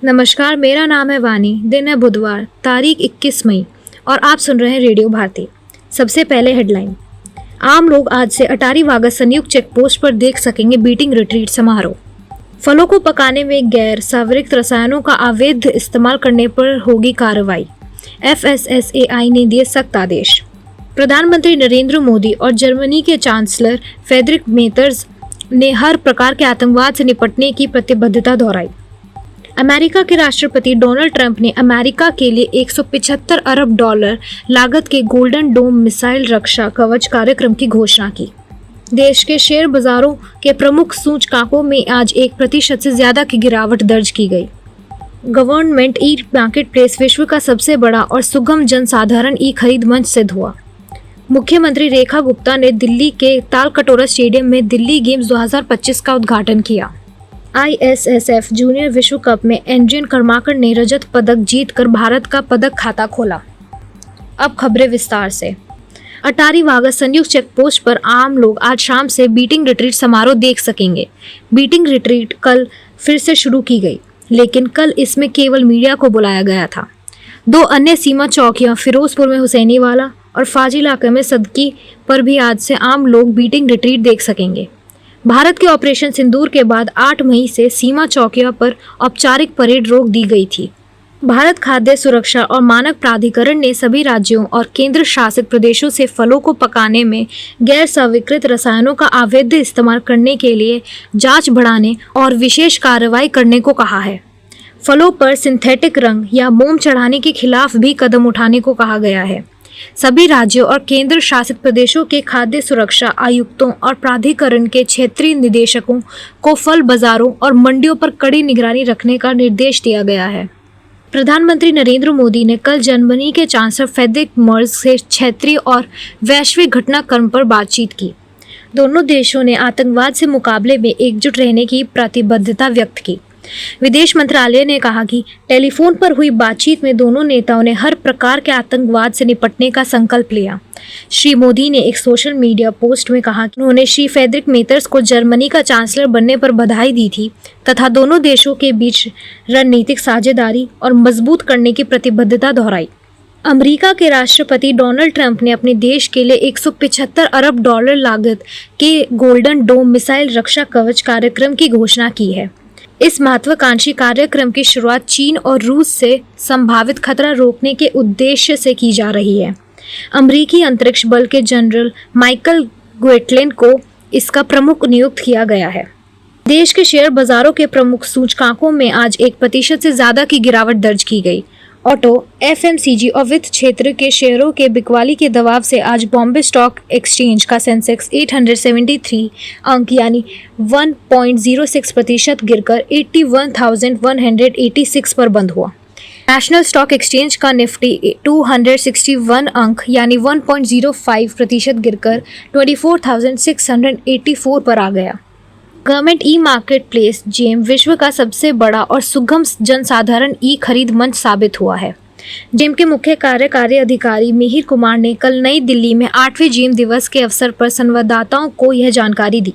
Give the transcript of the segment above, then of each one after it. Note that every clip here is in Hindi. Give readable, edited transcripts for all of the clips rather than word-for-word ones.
नमस्कार, मेरा नाम है वानी। दिन है बुधवार, तारीख 21 मई और आप सुन रहे हैं रेडियो भारती। सबसे पहले हेडलाइन। आम लोग आज से अटारी वाघा संयुक्त चेक पोस्ट पर देख सकेंगे बीटिंग रिट्रीट समारोह। फलों को पकाने में गैर सावरिक रसायनों का अवैध इस्तेमाल करने पर होगी कार्रवाई। FSSAI ने दिए सख्त आदेश। प्रधानमंत्री नरेंद्र मोदी और जर्मनी के चांसलर फ्रेडरिक मेर्ज ने हर प्रकार के आतंकवाद से निपटने की प्रतिबद्धता दोहराई। अमेरिका के राष्ट्रपति डोनाल्ड ट्रंप ने अमेरिका के लिए 175 अरब डॉलर लागत के गोल्डन डोम मिसाइल रक्षा कवच कार्यक्रम की घोषणा की। देश के शेयर बाजारों के प्रमुख सूचकांकों में आज 1% से ज्यादा की गिरावट दर्ज की गई। गवर्नमेंट ई मार्केट प्लेस विश्व का सबसे बड़ा और सुगम जनसाधारण ई खरीद मंच सिद्ध हुआ। मुख्यमंत्री रेखा गुप्ता ने दिल्ली के तालकटोरा स्टेडियम में दिल्ली गेम्स 2025 का उद्घाटन किया। ISSF जूनियर विश्व कप में एड्रियन कर्माकर ने रजत पदक जीतकर भारत का पदक खाता खोला। अब खबरें विस्तार से। अटारी वाघा संयुक्त चेक पोस्ट पर आम लोग आज शाम से बीटिंग रिट्रीट समारोह देख सकेंगे। बीटिंग रिट्रीट कल फिर से शुरू की गई, लेकिन कल इसमें केवल मीडिया को बुलाया गया था। 2 अन्य सीमा चौकियां फिरोजपुर में हुसैनीवाला और फाजिलाका में सदकी पर भी आज से आम लोग बीटिंग रिट्रीट देख सकेंगे। भारत के ऑपरेशन सिंदूर के बाद 8 मई से सीमा चौकियों पर औपचारिक परेड रोक दी गई थी। भारत खाद्य सुरक्षा और मानक प्राधिकरण ने सभी राज्यों और केंद्र शासित प्रदेशों से फलों को पकाने में गैर स्वीकृत रसायनों का अवैध इस्तेमाल करने के लिए जांच बढ़ाने और विशेष कार्रवाई करने को कहा है। फलों पर सिंथेटिक रंग या मोम चढ़ाने के खिलाफ भी कदम उठाने को कहा गया है। सभी राज्यों और केंद्र शासित प्रदेशों के खाद्य सुरक्षा आयुक्तों और प्राधिकरण के क्षेत्रीय निदेशकों को फल बाजारों और मंडियों पर कड़ी निगरानी रखने का निर्देश दिया गया है। प्रधानमंत्री नरेंद्र मोदी ने कल जर्मनी के चांसलर फ्रेडरिक मेर्ज से क्षेत्रीय और वैश्विक घटनाक्रम पर बातचीत की। दोनों देशों ने आतंकवाद से मुकाबले में एकजुट रहने की प्रतिबद्धता व्यक्त की। विदेश मंत्रालय ने कहा कि टेलीफोन पर हुई बातचीत में दोनों नेताओं ने हर प्रकार के आतंकवाद से निपटने का संकल्प लिया। श्री मोदी ने एक सोशल मीडिया पोस्ट में कहा कि उन्होंने श्री फ्रेडरिक मेर्ज को जर्मनी का चांसलर बनने पर बधाई दी थी तथा दोनों देशों के बीच रणनीतिक साझेदारी और मजबूत करने की प्रतिबद्धता दोहराई। अमेरिका के राष्ट्रपति डोनाल्ड ट्रंप ने अपने देश के लिए 175 अरब डॉलर लागत के गोल्डन डोम मिसाइल रक्षा कवच कार्यक्रम की घोषणा की है। इस महत्वाकांक्षी कार्यक्रम की शुरुआत चीन और रूस से संभावित खतरा रोकने के उद्देश्य से की जा रही है। अमेरिकी अंतरिक्ष बल के जनरल माइकल ग्वेटलेन को इसका प्रमुख नियुक्त किया गया है। देश के शेयर बाजारों के प्रमुख सूचकांकों में आज 1% से ज्यादा की गिरावट दर्ज की गई। ऑटो, FMCG और वित्त क्षेत्र के शेयरों के बिकवाली के दबाव से आज बॉम्बे स्टॉक एक्सचेंज का सेंसेक्स 873 अंक यानी 1.06% गिरकर 81,186 पर बंद हुआ। नेशनल स्टॉक एक्सचेंज का निफ्टी 261 अंक यानी 1.05% गिरकर 24,684 पर आ गया। Government e market place GeM विश्व का सबसे बड़ा और सुगम जनसाधारण ई खरीद मंच साबित हुआ है। जेम के मुख्य कार्यकारी अधिकारी मिहिर कुमार ने कल नई दिल्ली में 8वें जेम दिवस के अवसर पर संवाददाताओं को यह जानकारी दी।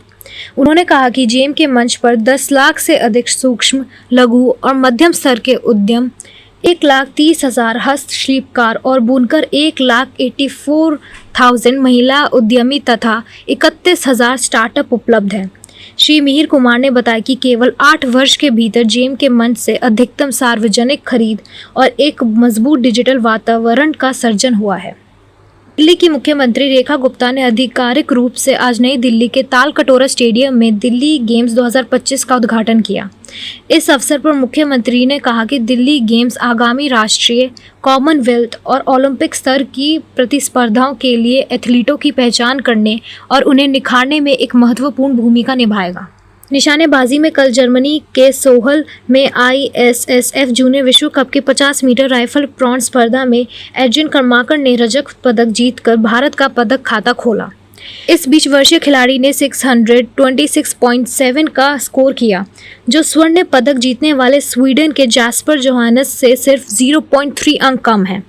उन्होंने कहा कि जेम के मंच पर 10 लाख से अधिक सूक्ष्म, लघु और मध्यम स्तर के उद्यम, 1,30,000 हस्तशिल्पकार और बुनकर, 1,84,000 महिला उद्यमी तथा 31,000 स्टार्टअप उपलब्ध हैं। श्री मिहिर कुमार ने बताया कि केवल 8 वर्ष के भीतर जेम के मंच से अधिकतम सार्वजनिक खरीद और एक मजबूत डिजिटल वातावरण का सर्जन हुआ है। दिल्ली की मुख्यमंत्री रेखा गुप्ता ने आधिकारिक रूप से आज नई दिल्ली के तालकटोरा स्टेडियम में दिल्ली गेम्स 2025 का उद्घाटन किया। इस अवसर पर मुख्यमंत्री ने कहा कि दिल्ली गेम्स आगामी राष्ट्रीय, कॉमनवेल्थ और ओलंपिक स्तर की प्रतिस्पर्धाओं के लिए एथलीटों की पहचान करने और उन्हें निखारने में एक महत्वपूर्ण भूमिका निभाएगा। निशानेबाजी में कल जर्मनी के सोहल में ISSF जूनियर विश्व कप के 50 मीटर राइफल प्रौढ़ स्पर्धा में एड्रियन कर्माकर ने रजत पदक जीतकर भारत का पदक खाता खोला। इस 20 वर्षीय खिलाड़ी ने 626.7 का स्कोर किया, जो स्वर्ण पदक जीतने वाले स्वीडन के जैस्पर जोहानस से सिर्फ 0.3 अंक कम है।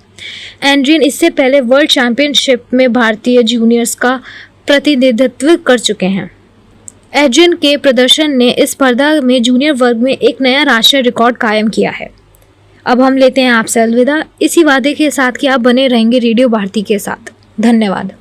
एड्रियन इससे पहले वर्ल्ड चैंपियनशिप में भारतीय जूनियर्स का प्रतिनिधित्व कर चुके हैं। एजियन के प्रदर्शन ने इस स्पर्धा में जूनियर वर्ग में एक नया राष्ट्रीय रिकॉर्ड कायम किया है। अब हम लेते हैं आपसे अलविदा, इसी वादे के साथ कि आप बने रहेंगे रेडियो भारती के साथ। धन्यवाद।